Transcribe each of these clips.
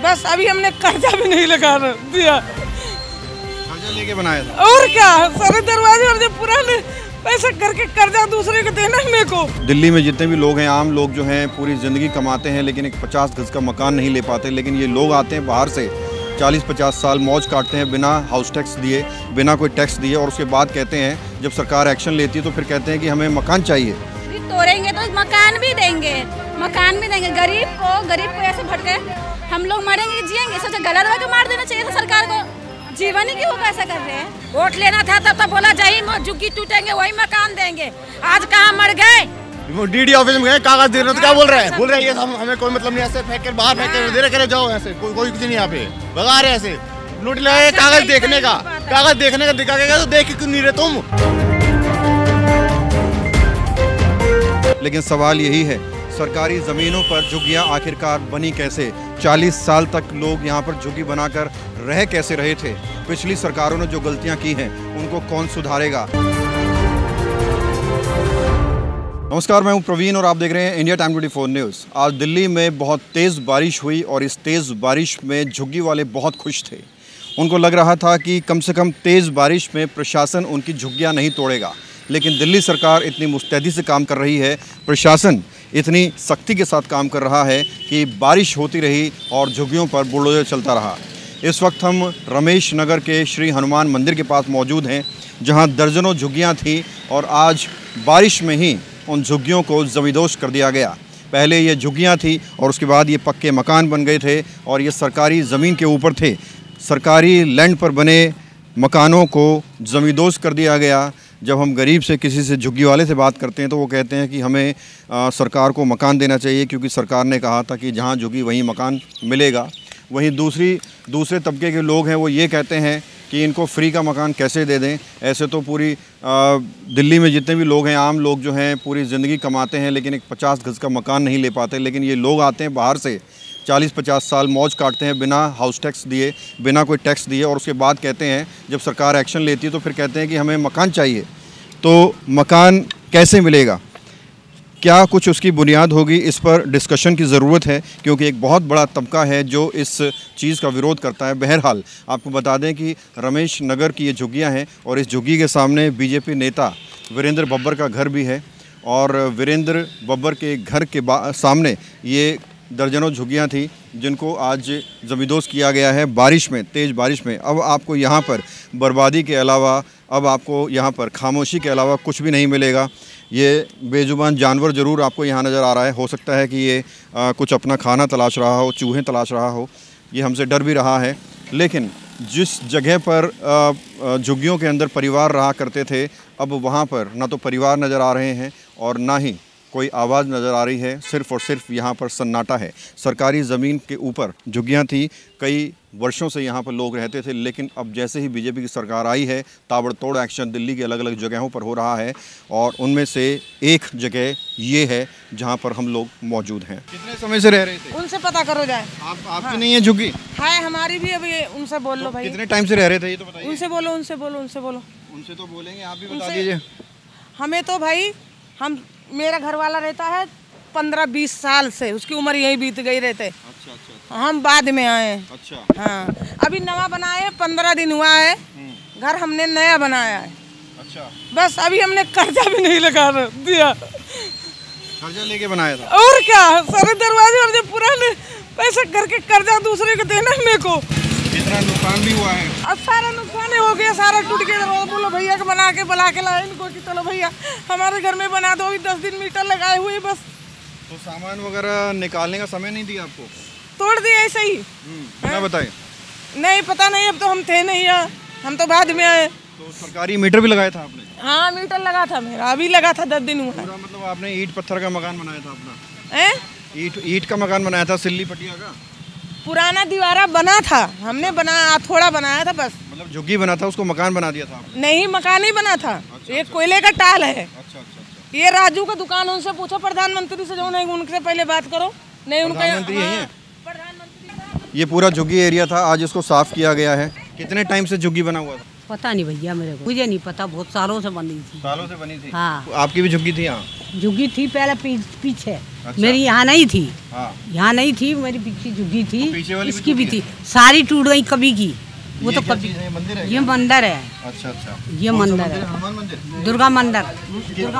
बस अभी हमने कर्जा भी नहीं लगा दिया। कर्जा लेके बनाया था और क्या, सारे दरवाजे और जो पुराने पैसे करके कर्जा दूसरे को देना है मेरे को। दिल्ली में जितने भी लोग हैं, आम लोग जो हैं, पूरी ज़िंदगी कमाते हैं लेकिन एक 50 गज का मकान नहीं ले पाते। लेकिन ये लोग आते हैं बाहर से, 40-50 साल मौज काटते हैं बिना हाउस टैक्स दिए, बिना कोई टैक्स दिए, और उसके बाद कहते हैं जब सरकार एक्शन लेती है तो फिर कहते हैं कि हमें मकान चाहिए। तोड़ेंगे तो मकान भी देंगे, मकान भी देंगे। गरीब को ऐसे भटके हम लोग मरेंगे जिएंगे। सोचा गलत है तो मार देना चाहिए था सरकार को। जीवन ही क्यों ऐसा कर रहे हैं। वोट लेना था तब तो बोला जाए झुग्गी टूटेंगे वही मकान देंगे। आज कहाँ मर गए। डीडी ऑफिस में गए, कागज दे रहे तो क्या बोल रहे हैं, ये हमें कोई मतलब नहीं। ऐसे फेंक कर बाहर फेंक कर दे रहे, करे जाओ ऐसे, कोई किसी नहीं यहाँ पे भगा रहे ऐसे लूट ले। कागज देखने का दिखाएगा तो देख क्यों नहीं रहे तुम। लेकिन सवाल यही है, सरकारी ज़मीनों पर झुग्गियाँ आखिरकार बनी कैसे? 40 साल तक लोग यहाँ पर झुग्गी बनाकर रह कैसे रहे थे? पिछली सरकारों ने जो गलतियाँ की हैं उनको कौन सुधारेगा? नमस्कार, मैं हूं प्रवीण और आप देख रहे हैं इंडिया टाइम 24 न्यूज़। आज दिल्ली में बहुत तेज़ बारिश हुई और इस तेज़ बारिश में झुग्गी वाले बहुत खुश थे। उनको लग रहा था कि कम से कम तेज़ बारिश में प्रशासन उनकी झुग्गियां नहीं तोड़ेगा। लेकिन दिल्ली सरकार इतनी मुस्तैदी से काम कर रही है, प्रशासन इतनी सख्ती के साथ काम कर रहा है कि बारिश होती रही और झुग्गियों पर बुलडोजर चलता रहा। इस वक्त हम रमेश नगर के श्री हनुमान मंदिर के पास मौजूद हैं, जहाँ दर्जनों झुग्गियाँ थीं और आज बारिश में ही उन झुग्गियों को ज़मींदोज़ कर दिया गया। पहले ये झुग्गियाँ थी और उसके बाद ये पक्के मकान बन गए थे और ये सरकारी ज़मीन के ऊपर थे। सरकारी लैंड पर बने मकानों को ज़मींदोज़ कर दिया गया। जब हम गरीब से, किसी से, झुग्गी वाले से बात करते हैं तो वो कहते हैं कि हमें सरकार को मकान देना चाहिए, क्योंकि सरकार ने कहा था कि जहाँ झुग्गी वहीं मकान मिलेगा। वहीं दूसरे तबके के लोग हैं, वो ये कहते हैं कि इनको फ्री का मकान कैसे दे दें। ऐसे तो पूरी दिल्ली में जितने भी लोग हैं, आम लोग जो हैं, पूरी ज़िंदगी कमाते हैं लेकिन एक 50 गज का मकान नहीं ले पाते। लेकिन ये लोग आते हैं बाहर से, 40-50 साल मौज काटते हैं बिना हाउस टैक्स दिए, बिना कोई टैक्स दिए, और उसके बाद कहते हैं जब सरकार एक्शन लेती है तो फिर कहते हैं कि हमें मकान चाहिए। तो मकान कैसे मिलेगा, क्या कुछ उसकी बुनियाद होगी, इस पर डिस्कशन की ज़रूरत है, क्योंकि एक बहुत बड़ा तबका है जो इस चीज़ का विरोध करता है। बहरहाल आपको बता दें कि रमेश नगर की ये झुग्गियाँ हैं और इस झुग्गी के सामने बीजेपी नेता वीरेंद्र बब्बर का घर भी है और वीरेंद्र बब्बर के घर के सामने ये दर्जनों झुग्गियाँ थी जिनको आज ज़मींदोज़ किया गया है बारिश में, तेज़ बारिश में। अब आपको यहाँ पर बर्बादी के अलावा, अब आपको यहाँ पर खामोशी के अलावा कुछ भी नहीं मिलेगा। ये बेजुबान जानवर ज़रूर आपको यहाँ नज़र आ रहा है। हो सकता है कि ये कुछ अपना खाना तलाश रहा हो, चूहे तलाश रहा हो, ये हमसे डर भी रहा है। लेकिन जिस जगह पर झुग्गियों के अंदर परिवार रहा करते थे, अब वहाँ पर ना तो परिवार नज़र आ रहे हैं और ना ही कोई आवाज़ नज़र आ रही है। सिर्फ़ और सिर्फ यहाँ पर सन्नाटा है। सरकारी ज़मीन के ऊपर झुग्गियाँ थी, कई वर्षों से यहाँ पर लोग रहते थे, लेकिन अब जैसे ही बीजेपी की सरकार आई है, ताबड़तोड़ एक्शन दिल्ली की अलग अलग जगहों पर हो रहा है और उनमें से एक जगह ये है जहाँ पर हम लोग मौजूद हैं। कितने समय से रह रहे थे? उनसे पता करो जाए। आपकी हाँ। नहीं है झुग्गी? है हमारी भी। अभी उनसे बोल लो भाई। कितने टाइम से रह रहे थे ये तो बताइए। उनसे बोलो। उनसे तो बोलेंगे, आप भी बता दीजिए। हमें तो भाई, मेरा घर वाला रहता है 15-20 साल से, उसकी उम्र यही बीत गई रहते। अच्छा। हम बाद में आए। अच्छा। हाँ, अभी नवा बनाए, 15 दिन हुआ है। घर हमने नया बनाया है। अच्छा। बस अभी हमने कर्जा भी नहीं लगा दिया। कर्जा लेके बनाया था? और क्या, सारे दरवाजे और जो पुराने पैसे करके कर्जा दूसरे को देना है मेरे को। इतना नुकसान भी हुआ है? अब सारा नुकसान हो गया, सारा टूट गया। बोलो भैया को बुला के लाए इनको कि चलो भैया हमारे घर में बना दो। अभी 10 दिन मीटर लगाए हुए बस। तो सामान वगैरह निकालने का समय नहीं दिया आपको? तोड़ दिया ऐसे ही। बिना बताए? नहीं, पता नहीं, अब तो हम थे नहीं यहाँ, हम तो बाद में आए। तो सरकारी मीटर भी लगाया था आपने? हाँ, मीटर लगा था मेरा, अभी लगा था, 10 दिन हुआ। मतलब आपने ईंट पत्थर का मकान बनाया था अपना? ईंट का मकान बनाया था, सिल्ली पटिया का? पुराना दीवारा बना था, हमने बनाया, थोड़ा बनाया था बस। मतलब झुग्गी बना था, उसको मकान बना दिया था आपने? नहीं, मकान ही बना था। एक कोयले का टाल है। अच्छा। ये राजू का दुकान, उनसे पूछो, प्रधानमंत्री से जो नहीं, उनसे पहले बात करो। नहीं, उनका प्रधानमंत्री। ये पूरा झुग्गी एरिया था, आज इसको साफ किया गया है। कितने टाइम से झुग्गी बना हुआ था? पता नहीं भैया मेरे को, मुझे नहीं पता, बहुत सालों से बनी थी। सालों से बनी थी? हाँ। आपकी भी झुग्गी थी यहाँ? झुग्गी थी पहले पीछे। अच्छा। मेरी यहाँ नहीं थी। हाँ। यहाँ नहीं थी, मेरी पीछे झुग्गी थी। तो पीछे वाली इसकी भी थी, सारी टूट गई कभी की। वो तो कभी, ये मंदिर है। अच्छा अच्छा, ये मंदिर है, हनुमान मंदिर, दुर्गा मंदिर।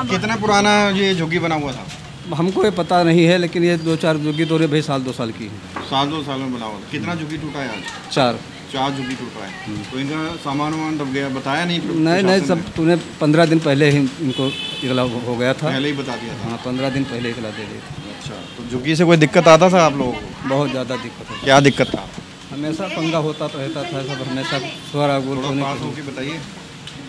कितना पुराना ये झुग्गी बना हुआ था? हमको ये पता नहीं है, लेकिन ये 2-4 झुग्गी तो भाई 1-2 साल की है। 2 साल में बना हुआ था। कितना झुग्गी टूटा है आज? 4 झुग्गी टूटा है। तो इनका सामान वामान दब गया, बताया नहीं? नहीं, सब तूने 15 दिन पहले ही इनको इगला हो गया था। पहले ही बता दिया था? हाँ, 15 दिन पहले इगला दे दी थी। अच्छा, तो झुग्गी से कोई दिक्कत आता था आप लोगों को? बहुत ज़्यादा दिक्कत है। क्या दिक्कत था? हमेशा पंगा होता रहता था, सब हमेशा स्वरा गोल होने के। बताइए।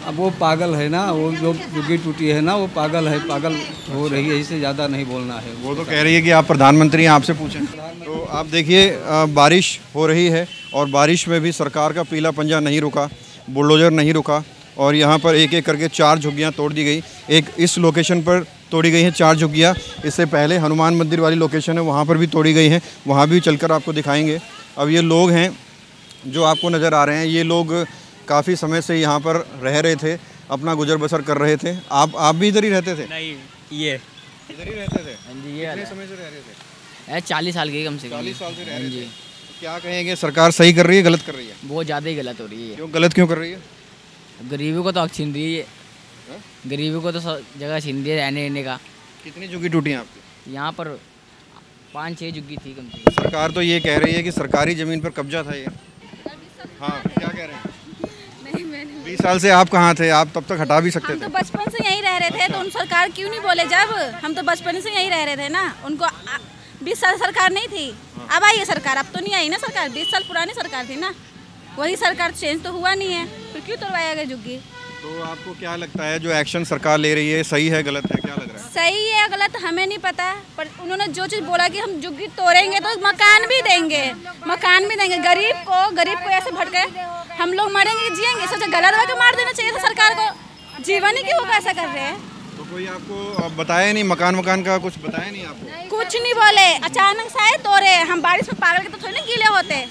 अब वो पागल है ना, वो जो झुग्गी टूटी है ना, वो पागल है, पागल हो रही है, इससे ज़्यादा नहीं बोलना है। वो तो कह रही है कि आप प्रधानमंत्री हैं, आपसे पूछें। तो आप देखिए, बारिश हो रही है और बारिश में भी सरकार का पीला पंजा नहीं रुका, बुलडोजर नहीं रुका, और यहाँ पर एक एक करके 4 झुग्गियाँ तोड़ दी गई। एक इस लोकेशन पर तोड़ी गई हैं 4 झुग्गियाँ। इससे पहले हनुमान मंदिर वाली लोकेशन है, वहाँ पर भी तोड़ी गई हैं, वहाँ भी चलकर आपको दिखाएंगे। अब ये लोग हैं जो आपको नज़र आ रहे हैं, ये लोग काफ़ी समय से यहाँ पर रह रहे थे, अपना गुजर बसर कर रहे थे। आप भी इधर ही रहते थे? नहीं, ये इधर ही रहते थे? हाँ जी। ये कितने समय से रह रहे थे? 40 साल की कम से कम। 40 साल से रह रहे थे। क्या कहेंगे, सरकार सही कर रही है, गलत कर रही है? बहुत ज़्यादा ही गलत हो रही है। क्यों गलत क्यों कर रही है? गरीबों को तो हक छीन रही है, गरीबों को तो जगह छीन रही है रहने का। कितनी झुग्गी टूटी हैं आपकी? यहाँ पर 5-6 झुग्गी थी कम से कम। सरकार तो ये कह रही है कि सरकारी ज़मीन पर कब्जा था ये। हाँ, क्या कह रहे हैं? 20 साल से आप कहाँ थे? आप तब तक हटा भी सकते थे। हम तो बचपन से यहीं रह रहे थे, तो उन सरकार क्यों नहीं बोले? जब हम तो बचपन से यहीं रह रहे थे ना, उनको 20 साल सरकार नहीं थी, अब आई है सरकार। अब तो नहीं आई ना सरकार, 20 साल पुरानी सरकार थी ना, वही सरकार चेंज तो हुआ नहीं है, फिर क्यों तोड़वाया गया झुग्गी? तो आपको क्या लगता है, जो एक्शन सरकार ले रही है सही है, गलत है, क्या लग रहा है? सही है गलत हमें नहीं पता, पर उन्होंने जो चीज़ बोला कि हम झुग्गी तोड़ेंगे तो मकान भी देंगे, मकान भी देंगे। गरीब को ऐसे भटके हम लोग मरेंगे कि जिएंगे? सोचा गलत वाला मार देना चाहिए था सरकार को, जीवन ही क्यों ऐसा कर रहे हैं? तो कोई आपको बताया नहीं, मकान का कुछ बताया नहीं आपको? कुछ नहीं बोले, अचानक से आए तोड़े। हम बारिश में पागल के तो थोड़ी ना गीले होते।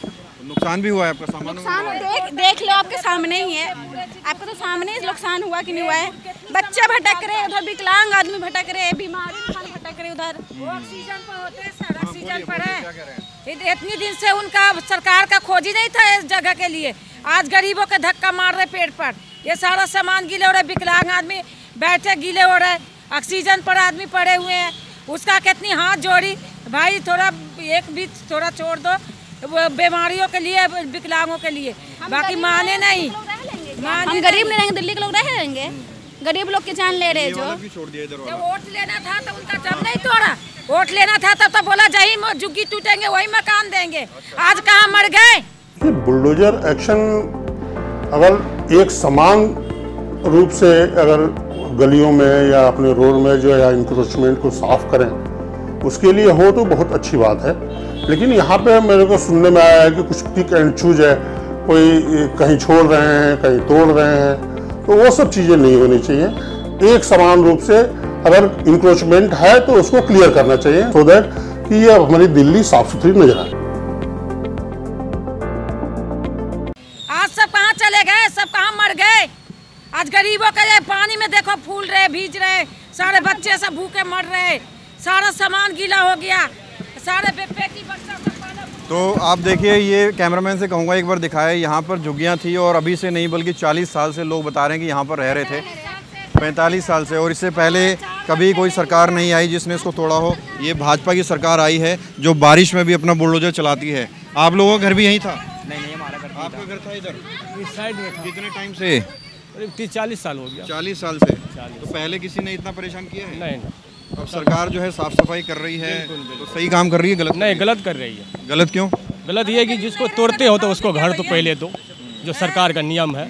नुकसान भी हुआ है आपका? सामान नुकसान देख लो, आपके सामने ही है, आपको तो सामने ही नुकसान हुआ कि नहीं हुआ है। बच्चे भटक रहे, उधर विकलांग आदमी भटक रहे, बीमार इंसान भटक रहे, उधर ऑक्सीजन पर होते हैं, ऑक्सीजन पर है। इतनी दिन से उनका सरकार का खोज ही नहीं था इस जगह के लिए। आज गरीबों के धक्का मार रहे पेट पर, ये सारा सामान गीले हो रहे, विकलांग आदमी बैठे गीले हो रहे, ऑक्सीजन पर आदमी पड़े हुए हैं। उसका कितनी हाथ जोड़ी, भाई थोड़ा एक भी थोड़ा छोड़ दो, वो बीमारियों के लिए, विकलांगों के लिए, बाकी माने नहीं। हम गरीब नहीं रहेंगे, दिल्ली के लोग रह लेंगे, गरीब लोग की जान ले रहे। जो वोट लेना था तो उनका जब नहीं तोड़ा, वोट लेना था तब तो बोला जही झुग्गी टूटेंगे वही मकान देंगे, आज कहाँ मर गए। बुलडोजर एक्शन अगर एक समान रूप से अगर गलियों में या अपने रोड में जो है इंक्रोचमेंट को साफ करें, उसके लिए हो तो बहुत अच्छी बात है। लेकिन यहाँ पे मेरे को सुनने में आया है कि कुछ पिक एंड चूज है, कोई कहीं छोड़ रहे हैं, कहीं तोड़ रहे हैं, तो वो सब चीज़ें नहीं होनी चाहिए। एक समान रूप से अगर इंक्रोचमेंट है तो उसको क्लियर करना चाहिए, सो दैट कि ये हमारी दिल्ली साफ सुथरी नजर आए। आज सब कहाँ चले गए, सब कहाँ मर गए। आज गरीबों के पानी में देखो फूल रहे, भीज रहे, सारे बच्चे सब भूखे मर रहे, सारा सामान गीला हो गया, सारे बेटी बच्चा सब। तो आप देखिए, ये कैमरामैन से कहूँगा एक बार दिखाए, यहाँ पर झुग्गियाँ थी और अभी से नहीं बल्कि 40 साल से लोग बता रहे हैं कि यहाँ पर रह रहे थे, 45 साल से, और इससे पहले कभी कोई सरकार नहीं आई जिसने इसको तोड़ा हो। ये भाजपा की सरकार आई है जो बारिश में भी अपना बुलडोजर चलाती है। आप लोगों का घर भी यहीं था? नहीं, हमारा घर आपका घर था इधर इस साइड में। कितने टाइम से? 30-40 साल हो गया। 40 साल से। तो पहले किसी ने इतना परेशान किया है? नहीं। अब सरकार जो है साफ सफाई कर रही है, तो सही काम कर रही है, गलत नहीं, गलत कर रही है। गलत क्यों? गलत ये कि जिसको तोड़ते हो तो उसको घर तो पहले दो, जो सरकार का नियम है,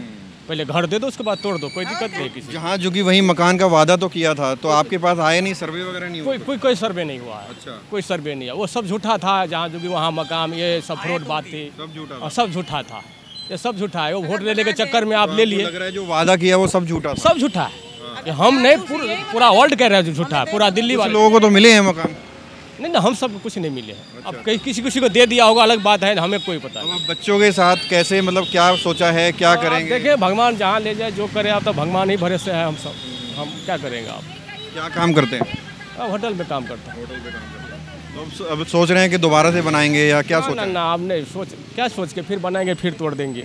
पहले घर दे दो, उसके बाद तोड़ दो, कोई दिक्कत नहीं किसी। जहाँ झुग्गी वहीं मकान का वादा तो किया था, तो आपके पास आए नहीं, सर्वे वगैरह नहीं हुआ? कोई सर्वे नहीं हुआ है। अच्छा, कोई सर्वे नहीं है, वो सब झूठा था। जहाँ झुग्गी वहाँ मकान, ये सब फ्रॉड बात थी, सब झूठा और सब झूठा था। ये सब झूठा है, वो वोट लेने के चक्कर में आप ले लिए। लग रहा है जो वादा किया वो सब झूठा था। सब झूठा है, हम नहीं, पूरा वर्ल्ड कह रहे हैं झूठा है, पूरा दिल्ली वाले। लोगों को तो मिले हैं मकान, नहीं ना, हम सब कुछ नहीं मिले हैं। अब कहीं किसी को दे दिया होगा अलग बात है, हमें कोई पता नहीं। अब बच्चों के साथ कैसे, मतलब क्या सोचा है, क्या करेंगे? देखिए भगवान जहाँ ले जाए, जो करे आप, तो भगवान ही भरोसे है हम सब, हम क्या करेंगे। आप क्या काम करते हैं? अब होटल में काम करते हैं। तो अब सोच रहे हैं कि दोबारा से बनाएंगे या क्या सोचा? ना आप नहीं सोच के फिर बनाएंगे, फिर तोड़ देंगे,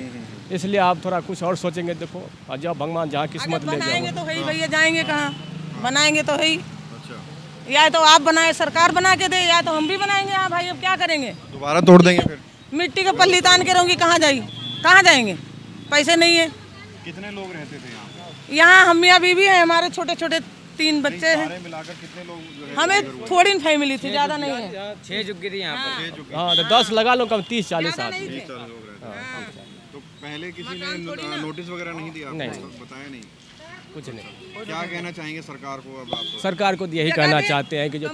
इसलिए आप थोड़ा कुछ और सोचेंगे। देखो जब भगवान जहाँ किस्मत ले बनाएंगे तो है ही भैया, जाएंगे कहाँ? बनाएंगे तो है ही। या तो आप बनाए, सरकार बना के दे, या तो हम भी बनाएंगे। हाँ भाई, अब क्या करेंगे? दोबारा तोड़ देंगे फिर? मिट्टी का पल्ली तान के रहूंगी, कहाँ जाएंगे? पैसे नहीं है। कितने लोग रहते थे यहाँ? यहाँ हम मियाँ बीवी हैं, हमारे छोटे छोटे 3 बच्चे हैं। मिलाकर कितने लोग? हमें थोड़ी फैमिली थी, ज़्यादा नहीं है। 6 झुग्गी थी यहाँ पर। हाँ, तो 10 लगा लो, कम 30-40 आदमी। तो पहले किसी ने नोटिस वगैरह नहीं दिया? नहीं, बताया नहीं कुछ नहीं। क्या कहना चाहेंगे सरकार को? अब आप सरकार को यही कहना चाहते हैं कि जो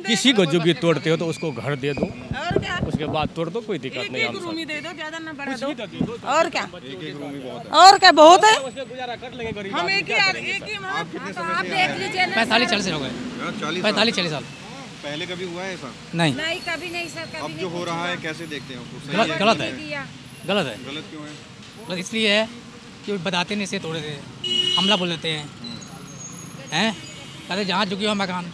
किसी को झुग्गी तोड़ते हो तो उसको घर दे दो, उसके बाद तोड़ दो, कोई दिक्कत नहीं। हम रूम ही दे दो, ज़्यादा ना बढ़ा दो। और क्या? और क्या बहुत है, गुजारा कर लेंगे गरीब। हम एक ही आप देख लीजिए। 45-40 हो गए। 45-40 साल। पहले कभी हुआ है ऐसा? नहीं, कभी नहीं सर। अब जो हो रहा है कैसे देखते हैं उसको? गलत है। गलत क्यों है? गलत इसलिए है कि बताते नहीं, से तोड़े थे, हमला बोल देते हैं, कहते जहाँ झुकी हो मकान,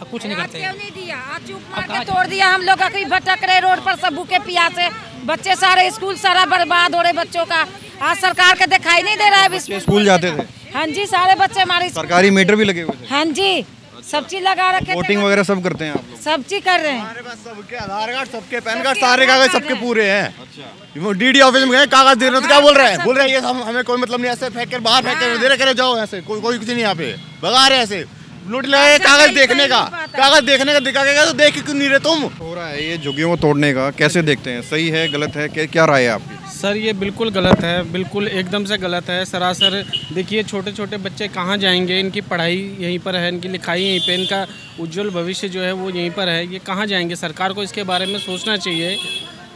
अब कुछ नहीं करते। क्यों नहीं दिया? आज चुप मार के तोड़ दिया। हम लोग कहीं भटक रहे रोड पर, सब भूखे प्यासे, बच्चे सारे स्कूल सारा बर्बाद हो रहे बच्चों का। आज सरकार का दिखाई नहीं दे रहा है। स्कूल जाते थे? हाँ जी, सारे बच्चे हमारे सरकारी मीटर भी लगे हुए थे? हाँ जी, सब चीज लगा रखे। वोटिंग वगैरह सब करते हैं आप लोग? सब चीज कर रहे हैं। हमारे पास सबके आधार कार्ड, सबके पैन कार्ड, सारे कागज सबके पूरे हैं। अच्छा, डीडी ऑफिस में गए, कागज दे रहे, तो क्या बोल रहे हैं? ये हमें कोई मतलब नहीं, ऐसे फेंक कर बाहर फेंक कर दे रहे, जाओ ऐसे, कोई कुछ नहीं यहाँ पे भगा रहे ऐसे। नोटिस लगा कागज देखने का दिखा के, तो देख क्यों नहीं रहे तुम? हो रहा है ये झुग्गियों को तोड़ने का, कैसे देखते हैं? सही है, गलत है, क्या राय है आपकी? सर ये बिल्कुल गलत है, बिल्कुल एकदम से गलत है सरासर। देखिए छोटे छोटे बच्चे कहाँ जाएंगे? इनकी पढ़ाई यहीं पर है, इनकी लिखाई यहीं पे, इनका उज्जवल भविष्य जो है वो यहीं पर है। ये कहाँ जाएंगे? सरकार को इसके बारे में सोचना चाहिए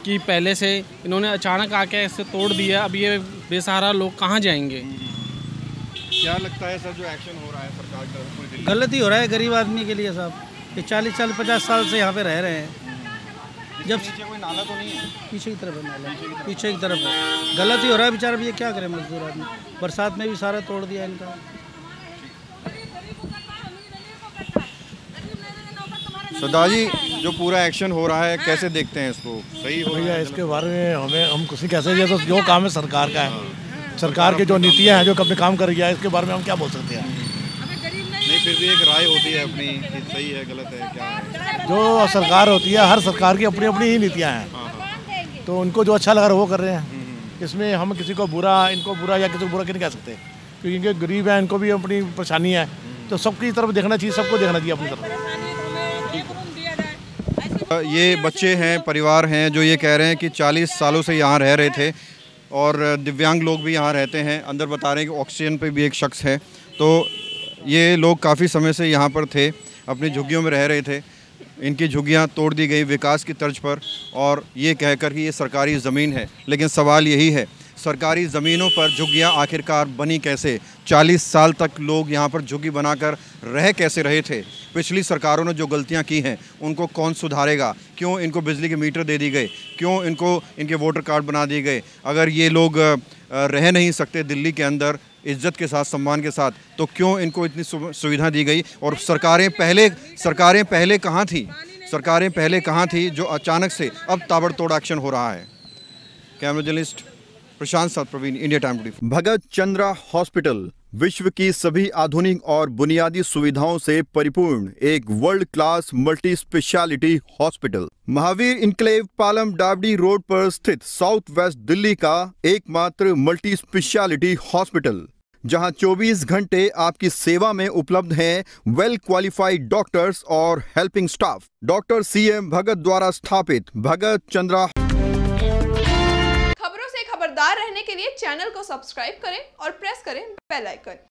कि पहले से इन्होंने अचानक आके ऐसे तोड़ दिया, अब ये बेसहारा लोग कहाँ जाएंगे? क्या लगता है सर, जो एक्शन हो रहा है सरकार की तरफ से? गलत ही हो रहा है गरीब आदमी के लिए साहब। ये 40 साल 50 साल से यहाँ पे रह रहे हैं। जब पीछे कोई नाला तो नहीं है? पीछे की तरफ है नाला, पीछे की तरफ है। गलत ही हो रहा है बेचारा। ये क्या करे मजदूर आदमी, बरसात में भी सारा तोड़ दिया इनका। सरदार जी, जो पूरा एक्शन हो रहा है कैसे देखते हैं इसको? सही हो रहा है? इसके बारे में हम कुछ कैसे, ये तो जो काम है सरकार का है, सरकार की जो नीतियाँ हैं, जो अपने काम कर रही है, इसके बारे में हम क्या बोल सकते हैं? नहीं, फिर भी एक राय होती है अपनी कि सही है, गलत है, क्या है? जो सरकार होती है, हर सरकार की अपनी अपनी ही नीतियाँ हैं, तो उनको जो अच्छा लग रहा है वो कर रहे हैं। इसमें हम किसी को बुरा, इनको बुरा या किसी को बुरा नहीं कह सकते, क्योंकि इनके गरीब हैं, इनको भी अपनी परेशानी है, तो सबकी तरफ देखना चाहिए, सबको देखना चाहिए अपनी तरफ। ये बच्चे हैं, परिवार हैं जो ये कह रहे हैं कि 40 सालों से यहाँ रह रहे थे और दिव्यांग लोग भी यहाँ रहते हैं। अंदर बता रहे हैं कि ऑक्सीजन पे भी एक शख्स है। तो ये लोग काफ़ी समय से यहाँ पर थे, अपनी झुग्गियों में रह रहे थे। इनकी झुग्गियाँ तोड़ दी गई विकास की तर्ज पर, और ये कहकर कि ये सरकारी ज़मीन है। लेकिन सवाल यही है, सरकारी ज़मीनों पर झुग्गियाँ आखिरकार बनी कैसे? 40 साल तक लोग यहाँ पर झुग्गी बनाकर रह कैसे रहे थे? पिछली सरकारों ने जो गलतियाँ की हैं उनको कौन सुधारेगा? क्यों इनको बिजली के मीटर दे दी गए? क्यों इनको इनके वोटर कार्ड बना दिए गए? अगर ये लोग रह नहीं सकते दिल्ली के अंदर इज़्ज़त के साथ, सम्मान के साथ, तो क्यों इनको इतनी सुविधा दी गई? और सरकारें पहले कहाँ थी? सरकारें पहले कहाँ थी जो अचानक से अब ताबड़तोड़ एक्शन हो रहा है? कैमरा जर्नलिस्ट प्रशांत साथ, प्रवीण, इंडिया टाइम टुडे। भगत चंद्रा हॉस्पिटल विश्व की सभी आधुनिक और बुनियादी सुविधाओं से परिपूर्ण एक world class multi speciality hospital, Mahavir enclave, Palam डावडी रोड पर स्थित साउथ वेस्ट दिल्ली का एकमात्र मल्टी स्पेशलिटी हॉस्पिटल, जहां 24 घंटे आपकी सेवा में उपलब्ध हैं वेल क्वालिफाइड डॉक्टर्स और हेल्पिंग स्टाफ। डॉक्टर CM भगत द्वारा स्थापित भगत चंद्रा। खबरों से खबरदार रहने के लिए चैनल को सब्सक्राइब करें और प्रेस करें बेल आइकन।